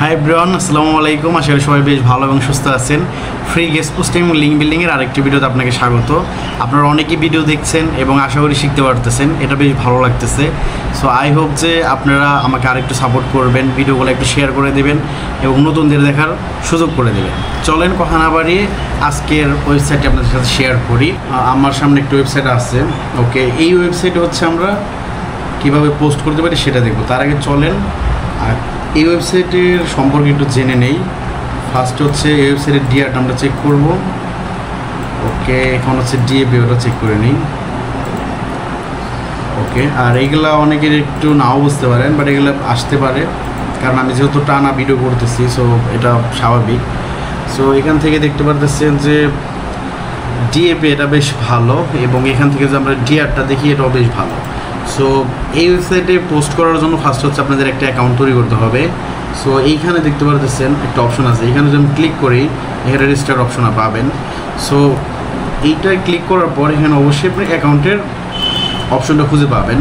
Hi everyone, আসসালামু আলাইকুম। আশা করি সবাই বেশ ভালো এবং সুস্থ আছেন। ফ্রি গেস্ট পোস্টিং এবং লিঙ্ক বিল্ডিংয়ের আরেকটি ভিডিওতে আপনাকে স্বাগত। আপনারা অনেকেই ভিডিও দেখছেন এবং আশা করি শিখতে পারতেছেন, এটা বেশ ভালো লাগতেছে। সো আই হোপ যে আপনারা আমাকে আরেকটু সাপোর্ট করবেন, ভিডিওগুলো একটু শেয়ার করে দেবেন এবং নতুনদের দেখার সুযোগ করে দেবেন। চলেন কথা না বাড়িয়ে আজকের ওয়েবসাইটটি আপনাদের সাথে শেয়ার করি। আমার সামনে একটি ওয়েবসাইট আছে। ওকে, এই ওয়েবসাইটে হচ্ছে আমরা কীভাবে পোস্ট করতে পারি সেটা দেখব। তার আগে চলেন এই ওয়েবসাইটের সম্পর্কে একটু জেনে নেই। ফার্স্ট হচ্ছে এই ওয়েবসাইটের ডিআরটা আমরা চেক করব। ওকে, এখন হচ্ছে ডিএপি, ওটা চেক করে নিই। ওকে, আর এইগুলা অনেকের একটু নাও বুঝতে পারেন, বাট এগুলো আসতে পারে কারণ আমি যেহেতু টানা ভিডিও করতেছি, সো এটা স্বাভাবিক। সো এখান থেকে দেখতে পারতেছেন যে ডিএপি এটা বেশ ভালো এবং এখান থেকে যে আমরা ডিআরটা দেখি এটাও বেশ ভালো। সো এই ওয়েবসাইটে পোস্ট করার জন্য ফার্স্ট হচ্ছে আপনাদের একটা অ্যাকাউন্ট তৈরি করতে হবে। সো এইখানে দেখতে পারতেছেন একটা অপশন আছে, এখানে যদি আমি ক্লিক করি এখানে রেজিস্টার অপশন পাবেন। সো এইটায় ক্লিক করার পর এখানে অবশ্যই আপনি অ্যাকাউন্টের অপশনটা খুঁজে পাবেন।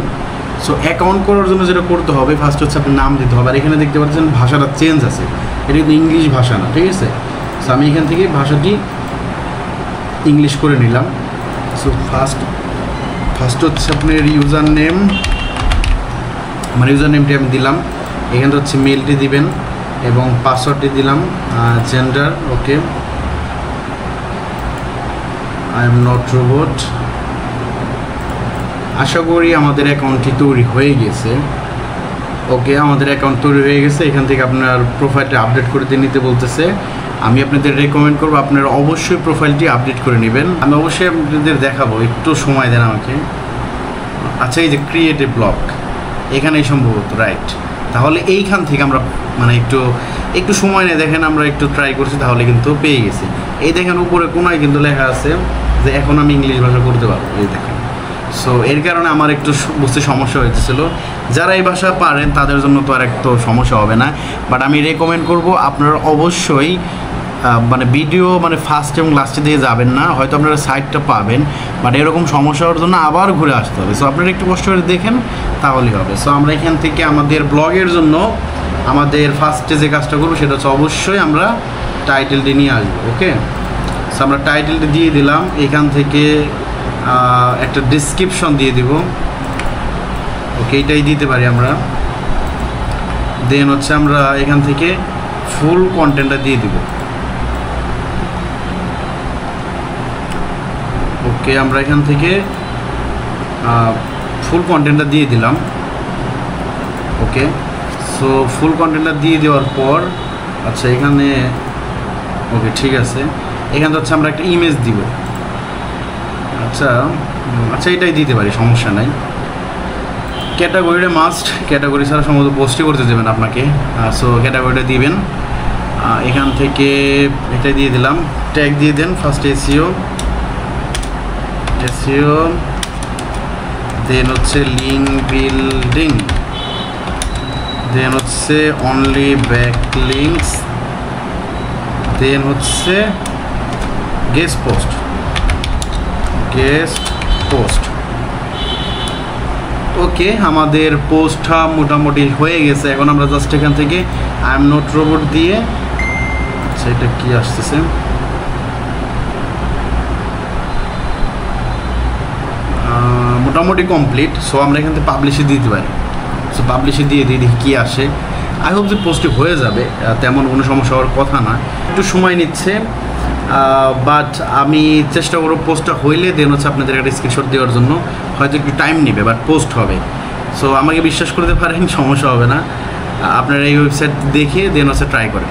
সো অ্যাকাউন্ট করার জন্য যেটা করতে হবে ফার্স্ট হচ্ছে আপনার নাম দিতে হবে। আর এখানে দেখতে পাচ্ছেন ভাষাটা চেঞ্জ আছে, এটা কিন্তু ইংলিশ ভাষা না, ঠিক আছে? সো আমি এখান থেকে ভাষাটি ইংলিশ করে নিলাম। সো ফার্স্ট হচ্ছে আপনার ইউজার নেম, আমার ইউজার নেমটি আমি দিলাম। এখানে হচ্ছে মেলটি দিবেন এবং পাসওয়ার্ডটি দিলাম, gender. Okay, I am not robot. আশা করি আমাদের অ্যাকাউন্টটি তৈরি হয়ে গেছে। ওকে, আমাদের অ্যাকাউন্ট তৈরি হয়ে গেছে। এখান থেকে আপনার প্রোফাইলটা আপডেট করে দিয়ে নিতে বলতেছে। আমি আপনাদের রেকমেন্ড করবো আপনারা অবশ্যই প্রোফাইলটি আপডেট করে নেবেন। আমি অবশ্যই আপনাদের দেখাবো, একটু সময় দেন আমাকে। আচ্ছা, এই যে ক্রিয়েটিভ ব্লগ এখানেই সম্ভবত, রাইট? তাহলে এইখান থেকে আমরা মানে একটু সময় নিয়ে দেখেন, আমরা একটু ট্রাই করছি, তাহলে কিন্তু পেয়ে গেছি। এই দেখেন উপরে কোনায় কিন্তু লেখা আছে যে এখন আমি ইংলিশ ভাষা করতে পারবো, এই দেখেন। সো এর কারণে আমার একটু বুঝতে সমস্যা হয়েছিল। যারা এই ভাষা পারেন তাদের জন্য তো আর একটু সমস্যা হবে না, বাট আমি রেকমেন্ড করব আপনারা অবশ্যই মানে ভিডিও মানে ফার্স্ট এবং লাস্টে দিয়ে যাবেন না, হয়তো আপনারা সাইডটা পাবেন, বাট এরকম সমস্যা হওয়ার জন্য আবার ঘুরে আসতে হবে। সো আপনারা একটু কষ্ট করে দেখেন তাহলেই হবে। সো আমরা এখান থেকে আমাদের ব্লগের জন্য আমাদের ফার্স্টে যে কাজটা করবো সেটা হচ্ছে অবশ্যই আমরা টাইটেলটি নিয়ে আসবো। ওকে, সো আমরা টাইটেলটি দিয়ে দিলাম। এখান থেকে একটা ডিসক্রিপশন দিয়ে দিব। ওকে, এইটাই দিতে পারি আমরা। দেন হচ্ছে আমরা এখান থেকে ফুল কন্টেন্টটা দিয়ে দিব। ওকে, আমরা এখান থেকে ফুল কন্টেন্টটা দিয়ে দিলাম। ওকে, সো ফুল কন্টেন্টটা দিয়ে দেওয়ার পর আচ্ছা এখানে ওকে ঠিক আছে, এখানে হচ্ছে আমরা একটা ইমেজ দিব। আচ্ছা এটাই দিতে পারি, সমস্যা নাই। ক্যাটাগরিটা মাস্ট, ক্যাটাগরি ছাড়া সম্ভবত পোস্টই করতে দেবেন আপনাকে। সো ক্যাটাগরিটা দিবেন। এখান থেকে এটাই দিয়ে দিলাম। ট্যাগ দিয়ে দেন ফার্স্ট এসইও, দেন হচ্ছে লিঙ্ক বিল্ডিং, দেন হচ্ছে অনলি ব্যাকলিংকস, দেন হচ্ছে গেস্ট পোস্ট। ওকে, আমাদের পোস্টটা মোটামুটি হয়ে গেছে। এখন আমরা জাস্ট এখান থেকে আই এম নট রোবট দিয়ে, আচ্ছা এটা কি আসতেছে, মোটামুটি কমপ্লিট। সো আমরা এখান থেকে পাবলিশে দিতে পারি। সো পাবলিশে দিয়ে দেখি কী আসে। আই হোপ যে পোস্টটি হয়ে যাবে, তেমন কোনো সমস্যা হওয়ার কথা না। একটু সময় নিচ্ছে, বাট আমি চেষ্টা করব পোস্টটা হইলে দেন হচ্ছে আপনাদের একটা স্ক্রিনশট দেওয়ার জন্য। হয়তো একটু টাইম নেবে, বাট পোস্ট হবে। সো আমাকে বিশ্বাস করতে পারেন, সমস্যা হবে না। আপনারা এই ওয়েবসাইট দেখে দেন হচ্ছে ট্রাই করেন।